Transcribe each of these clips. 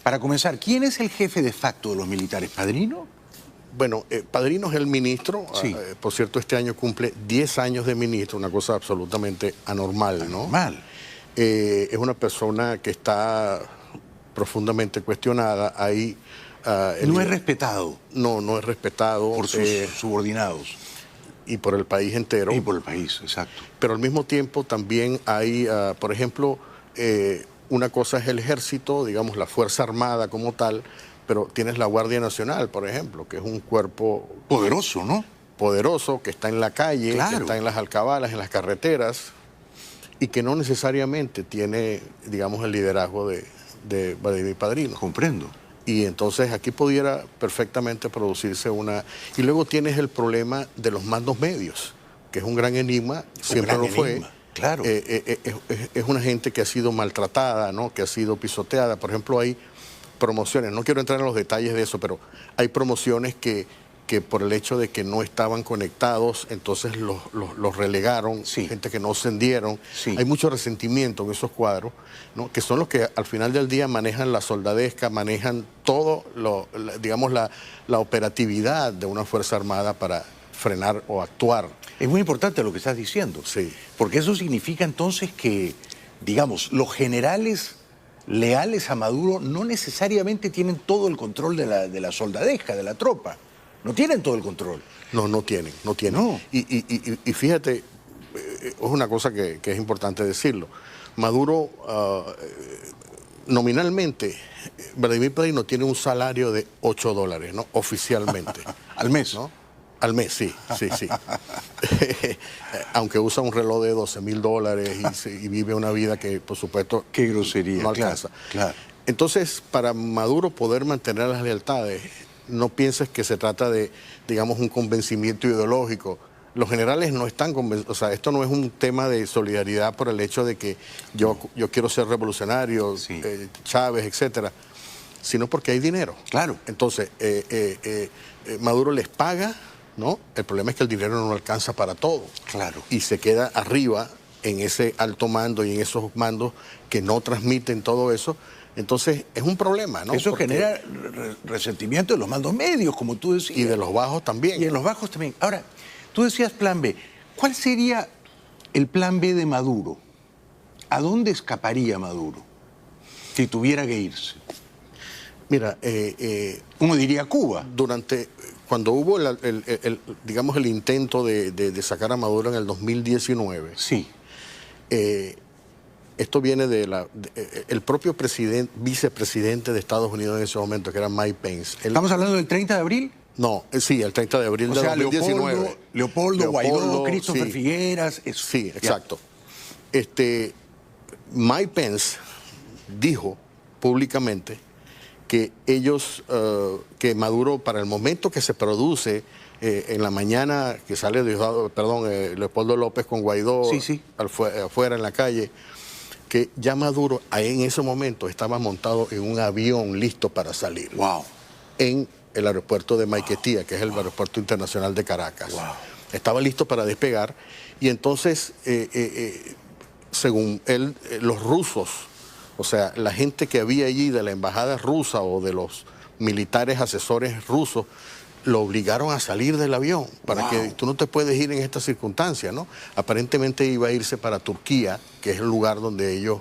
Para comenzar, ¿quién es el jefe de facto de los militares? ¿Padrino? Bueno, Padrino es el ministro. Sí. Por cierto, este año cumple 10 años de ministro, una cosa absolutamente anormal, ¿no? Normal. Es una persona que está profundamente cuestionada. Ahí, No es respetado no es respetado. por sus subordinados. Y por el país entero. Y por el país, exacto. Pero al mismo tiempo también hay, por ejemplo, una cosa es el ejército, digamos, la Fuerza Armada como tal, pero tienes la Guardia Nacional, por ejemplo, que es un cuerpo Poderoso, ¿no? poderoso, que está en la calle, Claro. que está en las alcabalas, en las carreteras, y que no necesariamente tiene, digamos, el liderazgo de Vladimir Padrino. Comprendo. Y entonces aquí pudiera perfectamente producirse una... Y luego tienes el problema de los mandos medios, que es un gran enigma, siempre lo fue. Claro. Es una gente que ha sido maltratada, ¿no? Que ha sido pisoteada. Por ejemplo, hay promociones, no quiero entrar en los detalles de eso, pero hay promociones que por el hecho de que no estaban conectados, entonces los relegaron, Sí. gente que no ascendieron. Sí. Hay mucho resentimiento en esos cuadros, ¿no? Que son los que al final del día manejan la soldadesca, manejan todo, digamos, la operatividad de una Fuerza Armada para frenar o actuar. Es muy importante lo que estás diciendo. Sí. Porque eso significa entonces que, digamos, los generales leales a Maduro no necesariamente tienen todo el control de la soldadesca, de la tropa. No tienen todo el control. No tienen. No. Y fíjate, es una cosa que es importante decirlo. Maduro, nominalmente, Vladimir Padrino tiene un salario de $8, ¿no? Oficialmente. Al mes, ¿no? Al mes, sí. Aunque usa un reloj de $12.000 y vive una vida que, por supuesto, Qué grosería. no alcanza. Claro. Entonces, para Maduro poder mantener las lealtades, no pienses que se trata de, digamos, un convencimiento ideológico. Los generales no están convencidos, o sea, esto no es un tema de solidaridad por el hecho de que yo quiero ser revolucionario, Sí. Chávez, etcétera, sino porque hay dinero. Claro. Entonces, Maduro les paga, ¿no? El problema es que el dinero no alcanza para todo. Claro. Y se queda arriba en ese alto mando y en esos mandos que no transmiten todo eso. Entonces, es un problema, ¿no? Eso Porque... genera resentimiento de los mandos medios, como tú decías. Y de los bajos también. Y en los bajos también. Ahora, tú decías plan B. ¿Cuál sería el plan B de Maduro? ¿A dónde escaparía Maduro si tuviera que irse? Mira, uno diría Cuba. Cuando hubo digamos, el intento de sacar a Maduro en el 2019, Sí. Esto viene el propio vicepresidente de Estados Unidos en ese momento, que era Mike Pence. ¿Estamos hablando del 30 de abril? No, sí, el 30 de abril de 2019. Leopoldo, Guaidó, Christopher Figueras. Eso. Sí, exacto. Mike Pence dijo públicamente que que Maduro, para el momento que se produce en la mañana que sale Leopoldo López con Guaidó afuera en la calle, que ya Maduro en ese momento estaba montado en un avión listo para salir. Wow. En el aeropuerto de Maiquetía, que es el aeropuerto internacional de Caracas. Wow. Estaba listo para despegar y entonces, según él, los rusos, o sea, la gente que había allí de la embajada rusa o de los militares asesores rusos, lo obligaron a salir del avión para que tú no te puedes ir en estas circunstancias, ¿no? Aparentemente iba a irse para Turquía, que es el lugar donde ellos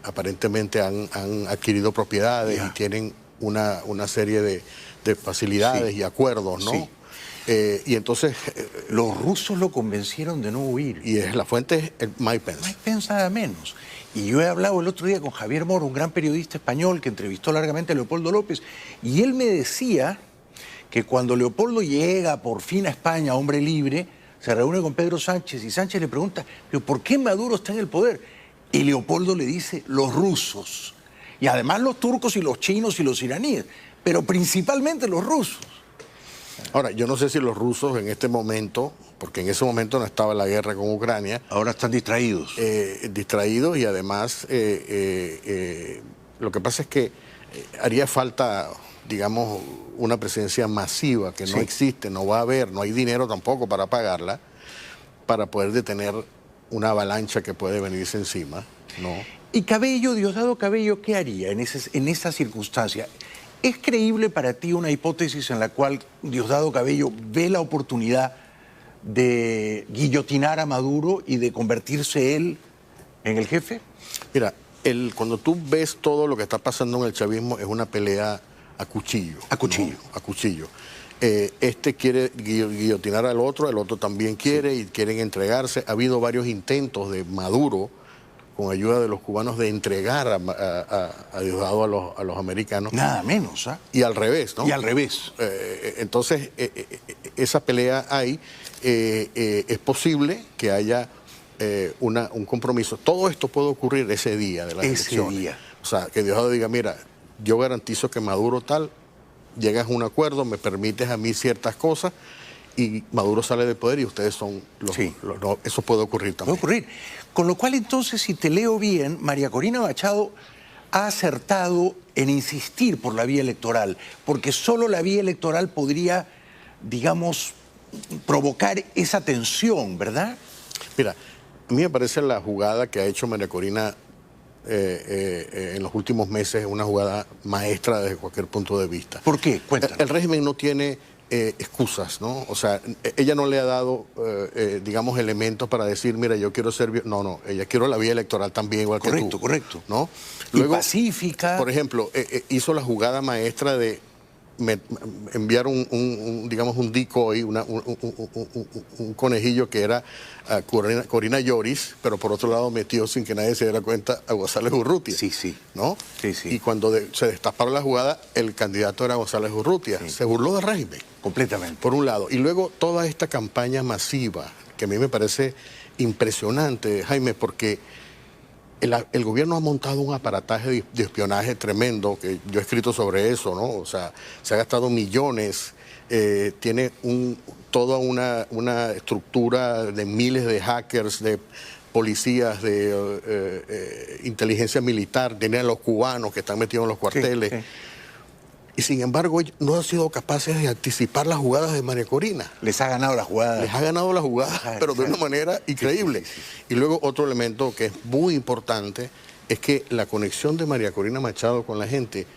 aparentemente han adquirido propiedades y tienen una serie de facilidades y acuerdos, ¿no? Sí. Y entonces... los rusos lo convencieron de no huir. Y la fuente es Mike Pence. Mike Pence nada menos. Y yo he hablado el otro día con Javier Moro, un gran periodista español que entrevistó largamente a Leopoldo López, y él me decía que cuando Leopoldo llega por fin a España, hombre libre, se reúne con Pedro Sánchez y Sánchez le pregunta, ¿pero por qué Maduro está en el poder? Y Leopoldo le dice, los rusos. Y además los turcos y los chinos y los iraníes, pero principalmente los rusos. Ahora, yo no sé si los rusos en este momento, porque en ese momento no estaba la guerra con Ucrania. Ahora están distraídos. Distraídos y además lo que pasa es que haría falta, digamos, una presencia masiva que no existe, no va a haber, no hay dinero tampoco para pagarla, para poder detener una avalancha que puede venirse encima, ¿no? Y Cabello, Diosdado Cabello, ¿qué haría en esa circunstancia? ¿Es creíble para ti una hipótesis en la cual Diosdado Cabello ve la oportunidad de guillotinar a Maduro y de convertirse él en el jefe? Mira, cuando tú ves todo lo que está pasando en el chavismo es una pelea a cuchillo. A cuchillo. ¿No? A cuchillo. Este quiere guillotinar al otro, el otro también quiere y quieren entregarse. Ha habido varios intentos de Maduro, con ayuda de los cubanos, de entregar a Diosdado a los americanos. Nada menos, ¿ah? Y al revés, ¿no? Y al revés. Entonces, esa pelea hay. Es posible que haya un compromiso. Todo esto puede ocurrir ese día de las elecciones. Día. O sea, que Diosdado diga, mira, yo garantizo que Maduro tal, llegas a un acuerdo, me permites a mí ciertas cosas y Maduro sale del poder y ustedes son los... Sí. No, eso puede ocurrir también. Puede ocurrir. Con lo cual, entonces, si te leo bien, María Corina Machado ha acertado en insistir por la vía electoral, porque solo la vía electoral podría, digamos, provocar esa tensión, ¿verdad? Mira, a mí me parece la jugada que ha hecho María Corina en los últimos meses una jugada maestra desde cualquier punto de vista. ¿Por qué? Cuéntanos. El régimen no tiene excusas, ¿no? O sea, ella no le ha dado, digamos, elementos para decir, mira, yo quiero ser... No, ella quiere la vía electoral también, igual que tú. Correcto. ¿No? Luego, y pacífica. Por ejemplo, hizo la jugada maestra de enviar digamos, un decoy, un conejillo que era Corina Lloris, pero por otro lado metió sin que nadie se diera cuenta a González Urrutia. Sí. ¿No? Sí. Y cuando se destaparon la jugada, el candidato era González Urrutia. Sí. Se burló del régimen. Completamente. Por un lado. Y luego toda esta campaña masiva, que a mí me parece impresionante, Jaime, porque el gobierno ha montado un aparataje de espionaje tremendo, que yo he escrito sobre eso, ¿no? O sea, se ha gastado millones, tiene toda una estructura de miles de hackers, de policías, de inteligencia militar, tiene a los cubanos que están metidos en los cuarteles. Sí. Y sin embargo, ellos no han sido capaces de anticipar las jugadas de María Corina. Les ha ganado la jugada. Les ha ganado la jugada, pero de una manera increíble. Sí. Y luego otro elemento que es muy importante es que la conexión de María Corina Machado con la gente,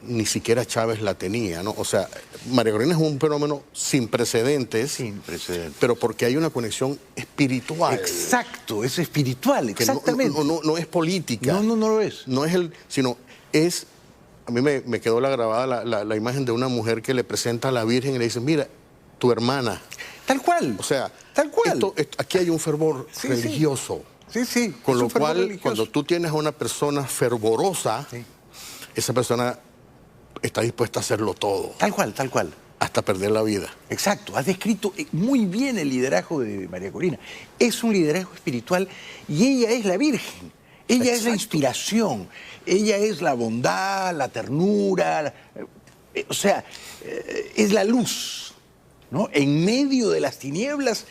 ni siquiera Chávez la tenía, ¿no? O sea, María Corina es un fenómeno sin precedentes. Sin precedentes. Pero porque hay una conexión espiritual. Exacto, es espiritual, exactamente. No es política. No lo es. No es sino es... A mí me quedó grabada la imagen de una mujer que le presenta a la Virgen y le dice, mira, tu hermana. Tal cual. O sea, tal cual. Aquí hay un fervor religioso. Sí. Con lo cual, cuando tú tienes a una persona fervorosa, esa persona está dispuesta a hacerlo todo. Tal cual. Hasta perder la vida. Exacto. Has descrito muy bien el liderazgo de María Corina. Es un liderazgo espiritual y ella es la Virgen. Ella es la inspiración, ella es la bondad, la ternura, o sea, es la luz, ¿no? En medio de las tinieblas,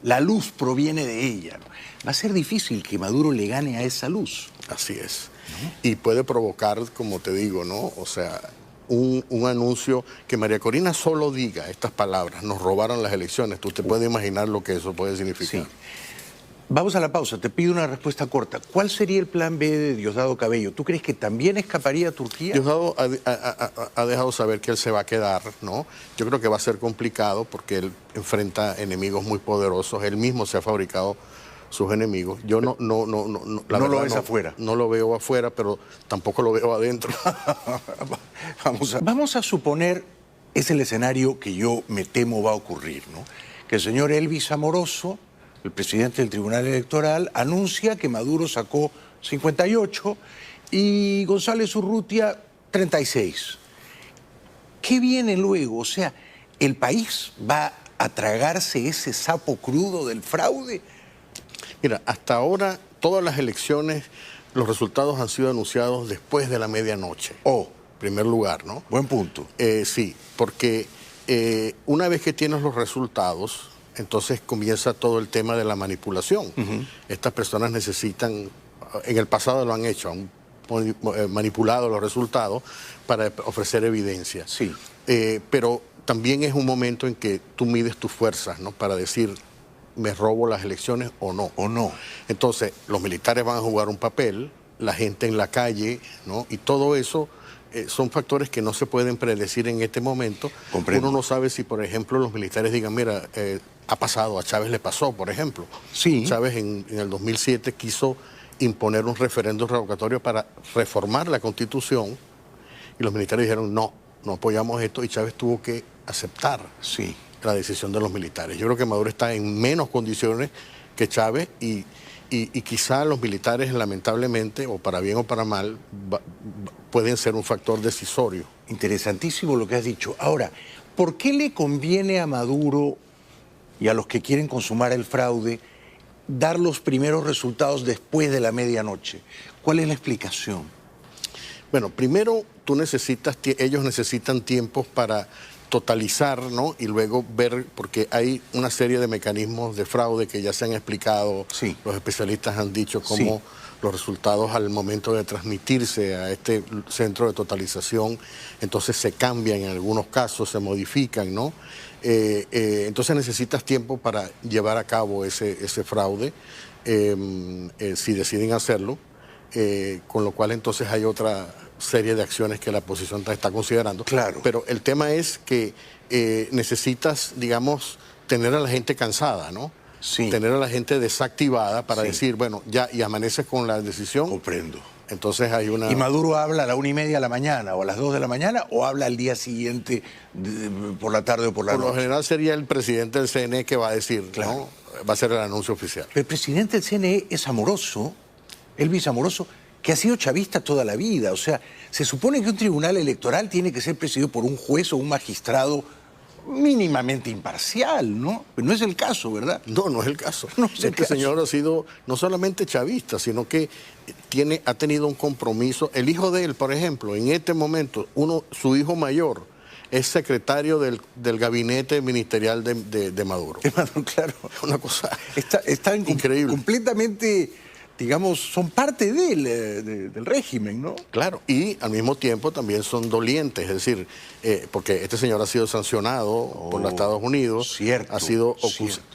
la luz proviene de ella, ¿no? Va a ser difícil que Maduro le gane a esa luz. Así es. ¿No? Y puede provocar, como te digo, ¿no? O sea, un anuncio que María Corina solo diga estas palabras, nos robaron las elecciones. Tú te puedes imaginar lo que eso puede significar. Sí. Vamos a la pausa, te pido una respuesta corta. ¿Cuál sería el plan B de Diosdado Cabello? ¿Tú crees que también escaparía a Turquía? Diosdado ha dejado saber que él se va a quedar, ¿no? Yo creo que va a ser complicado porque él enfrenta enemigos muy poderosos. Él mismo se ha fabricado sus enemigos. Yo no lo ves afuera. No lo veo afuera, pero tampoco lo veo adentro. Vamos a suponer, es el escenario que yo me temo va a ocurrir, ¿no? Que el señor Elvis Amoroso, el presidente del Tribunal Electoral, anuncia que Maduro sacó 58 y González Urrutia 36. ¿Qué viene luego? O sea, ¿el país va a tragarse ese sapo crudo del fraude? Mira, hasta ahora todas las elecciones, los resultados han sido anunciados después de la medianoche. En primer lugar, ¿no? Buen punto. Sí, porque una vez que tienes los resultados, entonces comienza todo el tema de la manipulación. Estas personas necesitan, en el pasado lo han hecho, han manipulado los resultados para ofrecer evidencia. Sí. Pero también es un momento en que tú mides tus fuerzas, ¿no? Para decir, ¿me robo las elecciones o no? O no. Entonces, los militares van a jugar un papel, la gente en la calle, ¿no? Y todo eso son factores que no se pueden predecir en este momento. Comprendo. Uno no sabe si, por ejemplo, los militares digan, mira, ha pasado, a Chávez le pasó, por ejemplo. Sí. Chávez en el 2007 quiso imponer un referéndum revocatorio para reformar la Constitución y los militares dijeron, no apoyamos esto, y Chávez tuvo que aceptar la decisión de los militares. Yo creo que Maduro está en menos condiciones que Chávez y quizá los militares, lamentablemente, o para bien o para mal, pueden ser un factor decisorio. Interesantísimo lo que has dicho. Ahora, ¿por qué le conviene a Maduro y a los que quieren consumar el fraude dar los primeros resultados después de la medianoche? ¿Cuál es la explicación? Bueno, primero ellos necesitan tiempos para totalizar, ¿no? Y luego ver, porque hay una serie de mecanismos de fraude que ya se han explicado, los especialistas han dicho cómo los resultados al momento de transmitirse a este centro de totalización, entonces se cambian en algunos casos, se modifican, ¿no? Entonces necesitas tiempo para llevar a cabo ese fraude, si deciden hacerlo, con lo cual entonces hay otra serie de acciones que la oposición está considerando. Claro. Pero el tema es que necesitas, digamos, tener a la gente cansada, ¿no? Sí. Tener a la gente desactivada para decir, bueno, ya, y amaneces con la decisión. Comprendo. Entonces hay una... ¿Y Maduro habla a la 1:30 de la mañana o a las 2 de la mañana o habla al día siguiente por la tarde o por la noche? Por lo general sería el presidente del CNE que va a decir, ¿no? Va a ser el anuncio oficial. El presidente del CNE es Amoroso, Elvis Amoroso, que ha sido chavista toda la vida. O sea, se supone que un tribunal electoral tiene que ser presidido por un juez o un magistrado mínimamente imparcial, ¿no? Pero no es el caso, ¿verdad? No es el caso. No es el caso. Señor ha sido no solamente chavista, sino que ha tenido un compromiso. El hijo de él, por ejemplo, en este momento, su hijo mayor es secretario del gabinete ministerial de Maduro. Claro. Una cosa está increíble. Completamente, digamos, son parte del régimen, ¿no? Claro, y al mismo tiempo también son dolientes, es decir, porque este señor ha sido sancionado por los Estados Unidos. Cierto.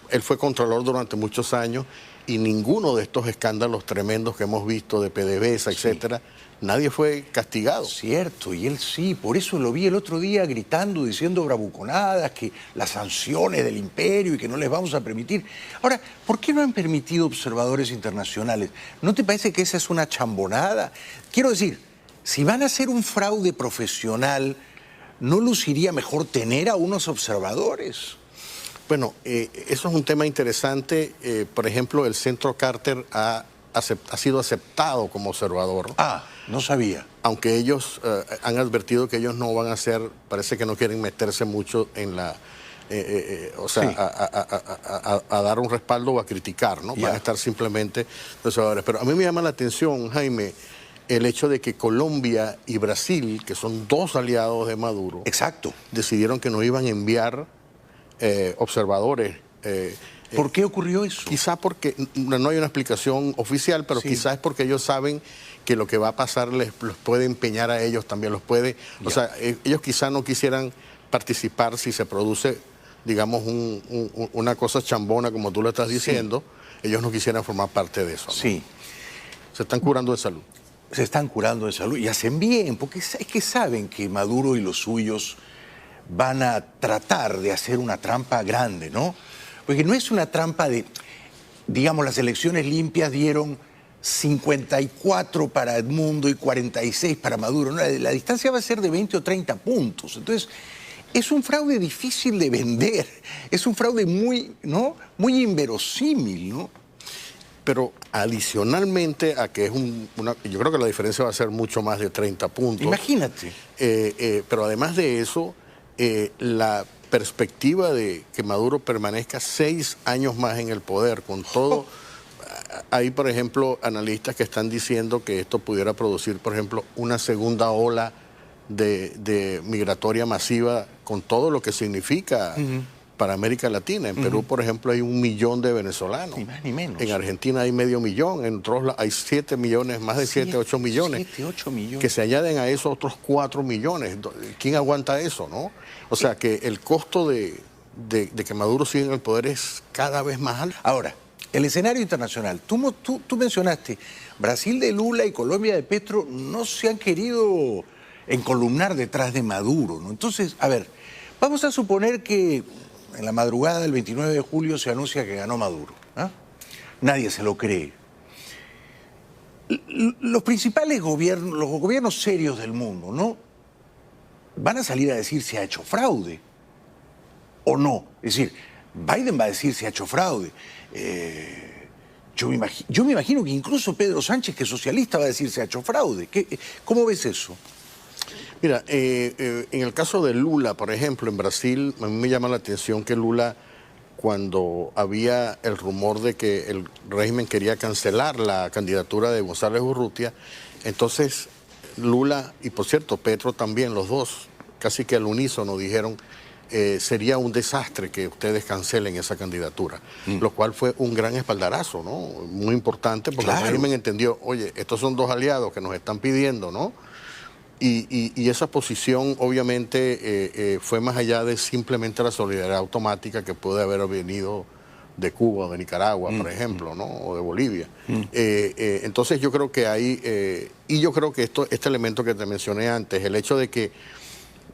Él fue contralor durante muchos años y ninguno de estos escándalos tremendos que hemos visto de PDVSA, etcétera, nadie fue castigado. Cierto, y él sí, por eso lo vi el otro día gritando, diciendo bravuconadas, que las sanciones del imperio y que no les vamos a permitir. Ahora, ¿por qué no han permitido observadores internacionales? ¿No te parece que esa es una chambonada? Quiero decir, si van a hacer un fraude profesional, ¿no luciría mejor tener a unos observadores? Bueno, eso es un tema interesante. Por ejemplo, el Centro Carter ha sido aceptado como observador. Ah, no sabía. Aunque ellos han advertido que ellos no van a hacer, parece que no quieren meterse mucho en la... a dar un respaldo o a criticar, ¿no? Van a estar simplemente observadores. Pero a mí me llama la atención, Jaime, el hecho de que Colombia y Brasil, que son dos aliados de Maduro, decidieron que no iban a enviar observadores. ¿Por qué ocurrió eso? Quizá porque no hay una explicación oficial, pero quizás es porque ellos saben que lo que va a pasar los puede empeñar a ellos también, los puede... O sea, ellos quizá no quisieran participar si se produce, digamos, una cosa chambona, como tú lo estás diciendo, ellos no quisieran formar parte de eso, ¿no? Sí. Se están curando de salud. Se están curando de salud y hacen bien, porque es que saben que Maduro y los suyos van a tratar de hacer una trampa grande, ¿no? Porque no es una trampa de, digamos, las elecciones limpias dieron 54 para Edmundo y 46 para Maduro, ¿no? La distancia va a ser de 20 o 30 puntos. Entonces, es un fraude difícil de vender, es un fraude muy, ¿no? Muy inverosímil, ¿no? Pero adicionalmente a que es yo creo que la diferencia va a ser mucho más de 30 puntos. Imagínate. Pero además de eso, la perspectiva de que Maduro permanezca 6 años más en el poder, con todo... Hay, por ejemplo, analistas que están diciendo que esto pudiera producir, por ejemplo, una segunda ola de migratoria masiva, con todo lo que significa para América Latina. En Perú, por ejemplo, hay 1 millón de venezolanos. Ni más ni menos. En Argentina hay medio millón. En otros hay 7 millones, más de 7, 8 millones. 7, 8 millones. Que se añaden a eso otros 4 millones. ¿Quién aguanta eso, no? O sea, que el costo de que Maduro siga en el poder es cada vez más alto. Ahora, el escenario internacional. Tú mencionaste, Brasil de Lula y Colombia de Petro no se han querido encolumnar detrás de Maduro, ¿no? Entonces, a ver, vamos a suponer que en la madrugada del 29 de julio se anuncia que ganó Maduro. ¿Ah? Nadie se lo cree. Los principales gobiernos, los gobiernos serios del mundo, ¿no? Van a salir a decir si ha hecho fraude o no. Es decir, Biden va a decir si ha hecho fraude. Yo me imagino que incluso Pedro Sánchez, que es socialista, va a decir si ha hecho fraude. ¿Cómo ves eso? Mira, en el caso de Lula, por ejemplo, en Brasil, a mí me llama la atención que Lula, cuando había el rumor de que el régimen quería cancelar la candidatura de González Urrutia, entonces Lula, y por cierto, Petro también, los dos, casi que al unísono dijeron, sería un desastre que ustedes cancelen esa candidatura, lo cual fue un gran espaldarazo, ¿no? Muy importante, porque el régimen entendió, oye, estos son dos aliados que nos están pidiendo, ¿no? Y esa posición obviamente fue más allá de simplemente la solidaridad automática que puede haber venido de Cuba o de Nicaragua, por ejemplo, ¿no? O de Bolivia. Entonces yo creo que hay, y yo creo que este elemento que te mencioné antes, el hecho de que,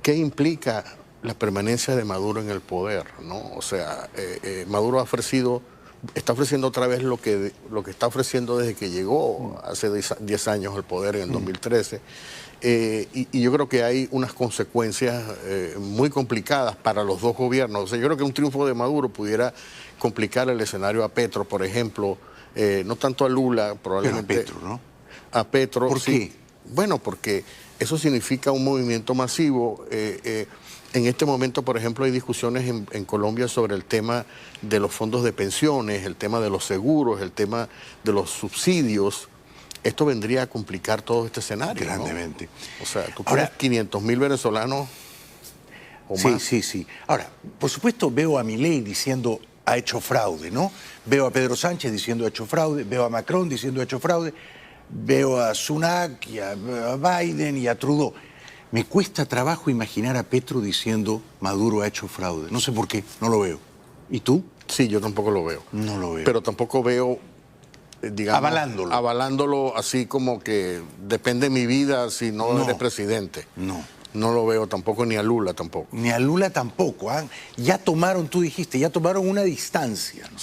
¿qué implica la permanencia de Maduro en el poder, ¿no? O sea, Maduro está ofreciendo otra vez lo que está ofreciendo desde que llegó hace 10 años al poder en el 2013. Y yo creo que hay unas consecuencias muy complicadas para los dos gobiernos. O sea, yo creo que un triunfo de Maduro pudiera complicar el escenario a Petro, por ejemplo, no tanto a Lula, probablemente. Pero a Petro, ¿no? A Petro, ¿Por sí. qué? Bueno, porque eso significa un movimiento masivo. En este momento, por ejemplo, hay discusiones en Colombia sobre el tema de los fondos de pensiones, el tema de los seguros, el tema de los subsidios. Esto vendría a complicar todo este escenario, Grandemente. ¿no? O sea, tú tienes 500.000 venezolanos o más. Sí. Ahora, por supuesto veo a Milei diciendo ha hecho fraude, ¿no? Veo a Pedro Sánchez diciendo ha hecho fraude, veo a Macron diciendo ha hecho fraude, veo a Sunak y a Biden y a Trudeau. Me cuesta trabajo imaginar a Petro diciendo Maduro ha hecho fraude. No sé por qué, no lo veo. ¿Y tú? Sí, yo tampoco lo veo. No lo veo. Pero tampoco veo, digamos, avalándolo así como que depende de mi vida si no eres presidente. No lo veo tampoco, ni a Lula tampoco. Ni a Lula tampoco. ¿Ah? Ya tomaron, tú dijiste, ya tomaron una distancia, ¿no?